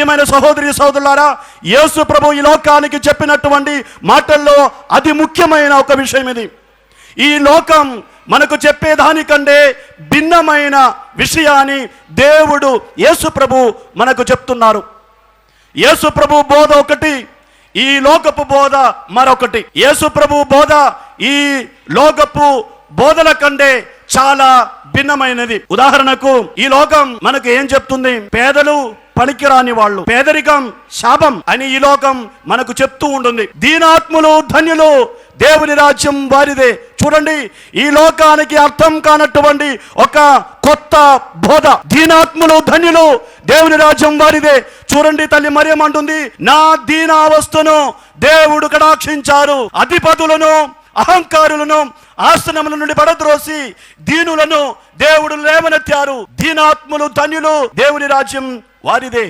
ప్రియమైన సహోదరి సహోదరులారా, యేసు ప్రభు ఈ లోకానికి చెప్పినటువంటి మాటల్లో అతి ముఖ్యమైన ఒక విషయం ఇది. ఈ లోకం మనకు చెప్పేదానికంటే భిన్నమైన విషయాన్ని దేవుడు యేసు ప్రభు మనకు చెప్తున్నారు. యేసు ప్రభు బోధ ఒకటి, ఈ లోకపు బోధ మరొకటి. యేసు ప్రభు బోధ ఈ లోకపు బోధల కంటే చాలా భిన్నమైనది. ఉదాహరణకు ఈ లోకం మనకు ఏం చెప్తుంది? పేదలు పనికిరాని వాళ్ళు, పేదరికం శాపం అని ఈ లోకం మనకు చెప్తూ ఉంటుంది. దీనాత్ములు ధన్యులు, దేవుని రాజ్యం వారిదే. చూడండి, ఈ లోకానికి అర్థం కానటువంటి ఒక కొత్త బోధ. దీనాత్ములు ధన్యులు, దేవుని రాజ్యం వారిదే. చూడండి, తల్లి మరియమ్మ అంటుంది, నా దీనావస్థను దేవుడు కటాక్షించారు. అధిపతులను అహంకారులను ఆసనముల నుండి పడద్రోసి దీనులను దేవుడు లేవనెత్తారు. దీనాత్ములు ధన్యులు, దేవుని రాజ్యం వారిదే.